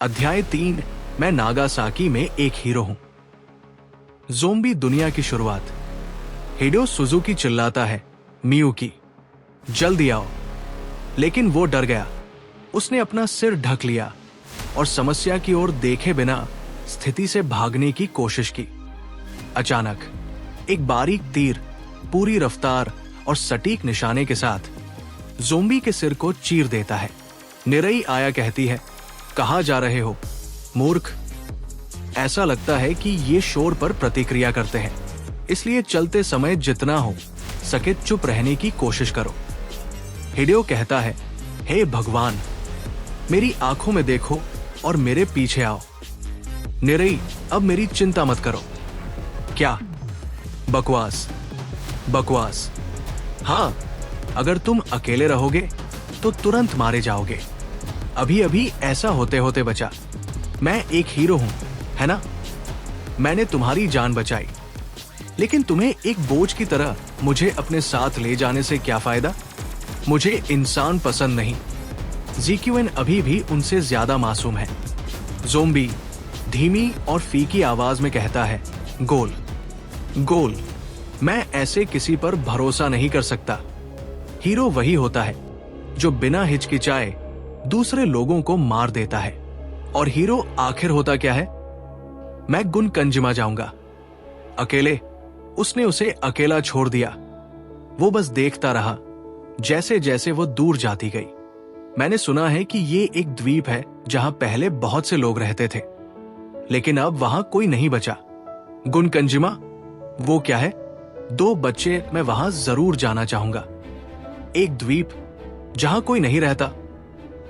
अध्याय 3। मैं नागासाकी में एक हीरो हूं। ज़ोंबी दुनिया की शुरुआत। हिडेयो सुजुकी चिल्लाता है, मियुकी जल्दी आओ। लेकिन वो डर गया। उसने अपना सिर ढक लिया और समस्या की ओर देखे बिना स्थिति से भागने की कोशिश की। अचानक एक बारीक तीर पूरी रफ्तार और सटीक निशाने के साथ ज़ोंबी के सिर को चीर देता है। निरई आया कहती है, कहाँ जा रहे हो मूर्ख? ऐसा लगता है कि ये शोर पर प्रतिक्रिया करते हैं, इसलिए चलते समय जितना हो सके चुप रहने की कोशिश करो। हिडेयो कहता है, हे भगवान, मेरी आंखों में देखो और मेरे पीछे आओ। निरई, अब मेरी चिंता मत करो। क्या? बकवास बकवास। हाँ, अगर तुम अकेले रहोगे तो तुरंत मारे जाओगे। अभी अभी ऐसा होते होते बचा। मैं एक हीरो हूं, है ना? मैंने तुम्हारी जान बचाई, लेकिन तुम्हें एक बोझ की तरह मुझे अपने साथ ले जाने से क्या फायदा? मुझे इंसान पसंद नहीं। ज़ीक्युइन अभी भी उनसे ज्यादा मासूम है। ज़ोंबी धीमी और फीकी आवाज में कहता है, गोल गोल। मैं ऐसे किसी पर भरोसा नहीं कर सकता। हीरो वही होता है जो बिना हिचकिचाए दूसरे लोगों को मार देता है। और हीरो आखिर होता क्या है? मैं गुनकंजिमा जाऊंगा। अकेले? उसने उसे अकेला छोड़ दिया। वो बस देखता रहा जैसे जैसे वो दूर जाती गई। मैंने सुना है कि ये एक द्वीप है जहां पहले बहुत से लोग रहते थे, लेकिन अब वहां कोई नहीं बचा। गुनकंजिमा? वो क्या है? 2 बच्चे, मैं वहां जरूर जाना चाहूंगा। एक द्वीप जहां कोई नहीं रहता।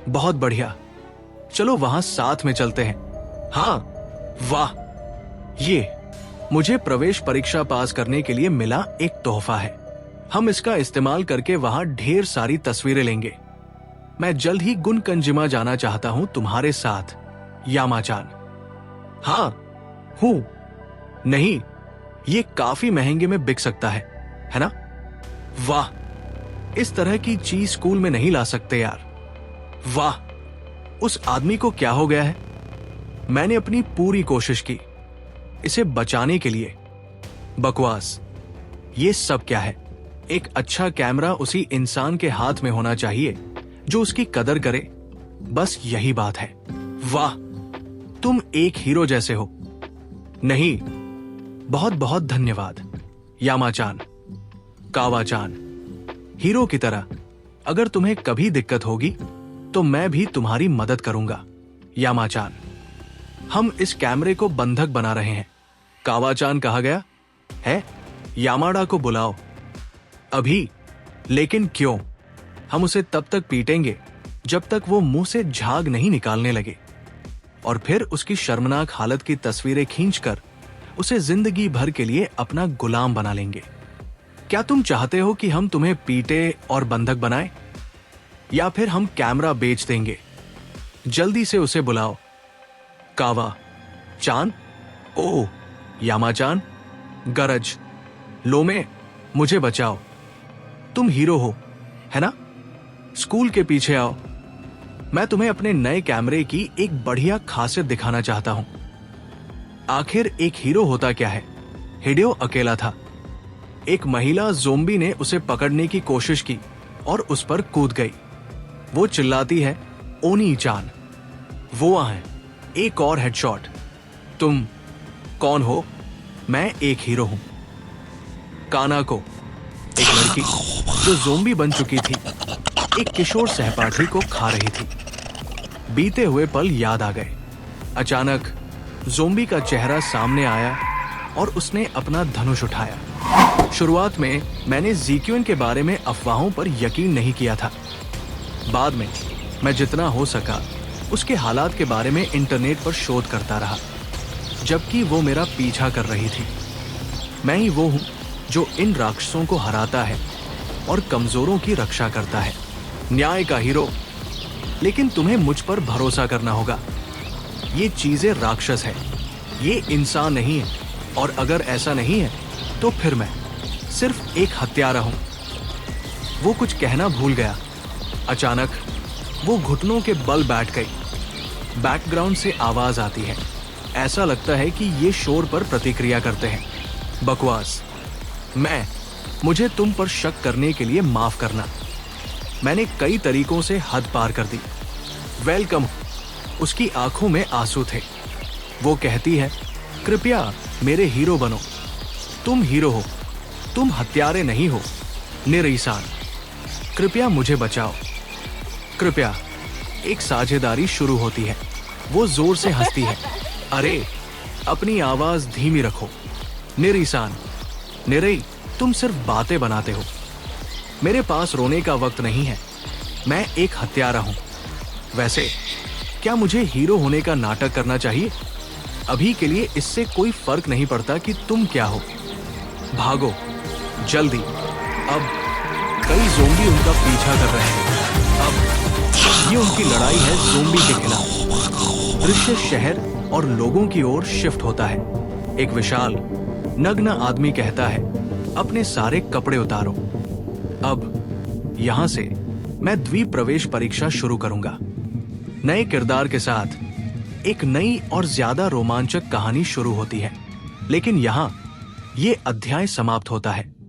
बहुत बढ़िया, चलो वहां साथ में चलते हैं। हाँ, वाह, ये मुझे प्रवेश परीक्षा पास करने के लिए मिला एक तोहफा है। हम इसका इस्तेमाल करके वहां ढेर सारी तस्वीरें लेंगे। मैं जल्द ही गुनकंजिमा जाना चाहता हूं तुम्हारे साथ, यामाचान। हाँ, हूं। नहीं, ये काफी महंगे में बिक सकता है ना? वाह, इस तरह की चीज स्कूल में नहीं ला सकते यार। वाह, उस आदमी को क्या हो गया है? मैंने अपनी पूरी कोशिश की इसे बचाने के लिए। बकवास। ये सब क्या है? एक अच्छा कैमरा उसी इंसान के हाथ में होना चाहिए जो उसकी कदर करे। बस यही बात है। वाह, तुम एक हीरो जैसे हो। नहीं, बहुत बहुत धन्यवाद यामाचान, कावाचान। हीरो की तरह अगर तुम्हें कभी दिक्कत होगी तो मैं भी तुम्हारी मदद करूंगा, यामाचान। हम इस कैमरे को बंधक बना रहे हैं। कावाचान कहा गया है। यामाडा को बुलाओ अभी। लेकिन क्यों? हम उसे तब तक पीटेंगे जब तक वो मुंह से झाग नहीं निकालने लगे, और फिर उसकी शर्मनाक हालत की तस्वीरें खींचकर उसे जिंदगी भर के लिए अपना गुलाम बना लेंगे। क्या तुम चाहते हो कि हम तुम्हें पीटे और बंधक बनाएं? या फिर हम कैमरा बेच देंगे? जल्दी से उसे बुलाओ। कावा चान, ओ यामाचान, गरज, लोमे, मुझे बचाओ। तुम हीरो हो, है ना? स्कूल के पीछे आओ। मैं तुम्हें अपने नए कैमरे की एक बढ़िया खासियत दिखाना चाहता हूं। आखिर एक हीरो होता क्या है? हिडेयो अकेला था। एक महिला ज़ोंबी ने उसे पकड़ने की कोशिश की और उस पर कूद गई। वो चिल्लाती है, ओनी-चान। वो वहां है। एक और हेडशॉट। तुम कौन हो? मैं एक हीरो हूं। कानाको, एक लड़की जो ज़ोंबी बन चुकी थी, एक किशोर सहपाठी को खा रही थी। बीते हुए पल याद आ गए। अचानक ज़ोंबी का चेहरा सामने आया और उसने अपना धनुष उठाया। शुरुआत में मैंने ज़ीक्युइन के बारे में अफवाहों पर यकीन नहीं किया था। बाद में मैं जितना हो सका उसके हालात के बारे में इंटरनेट पर शोध करता रहा, जबकि वो मेरा पीछा कर रही थी। मैं ही वो हूं जो इन राक्षसों को हराता है और कमजोरों की रक्षा करता है। न्याय का हीरो। लेकिन तुम्हें मुझ पर भरोसा करना होगा। ये चीजें राक्षस है, ये इंसान नहीं है। और अगर ऐसा नहीं है तो फिर मैं सिर्फ एक हत्यारा हूं। वो कुछ कहना भूल गया। अचानक वो घुटनों के बल बैठ गई। बैकग्राउंड से आवाज आती है। ऐसा लगता है कि ये शोर पर प्रतिक्रिया करते हैं। बकवास। मुझे तुम पर शक करने के लिए माफ करना। मैंने कई तरीकों से हद पार कर दी। वेलकम। उसकी आंखों में आंसू थे। वो कहती है, कृपया मेरे हीरो बनो। तुम हीरो हो, तुम हत्यारे नहीं हो, निरीसान। कृपया मुझे बचाओ, कृपया। एक साझेदारी शुरू होती है। वो जोर से हंसती है। अरे, अपनी आवाज धीमी रखो। निरीसान, निरई, तुम सिर्फ बातें बनाते हो। मेरे पास रोने का वक्त नहीं है। मैं एक हत्यारा हूं। वैसे क्या मुझे हीरो होने का नाटक करना चाहिए? अभी के लिए इससे कोई फर्क नहीं पड़ता कि तुम क्या हो। भागो, जल्दी। अब कई ज़ोंबी उनका पीछा कर रहे हैं। अब ये उनकी लड़ाई है ज़ोंबी के खिलाफ। दृश्य शहर और लोगों की ओर शिफ्ट होता है। एक विशाल नग्न आदमी कहता है, अपने सारे कपड़े उतारो। अब यहां से मैं द्वीप प्रवेश परीक्षा शुरू करूंगा। नए किरदार के साथ एक नई और ज्यादा रोमांचक कहानी शुरू होती है। लेकिन यहां ये अध्याय समाप्त होता है।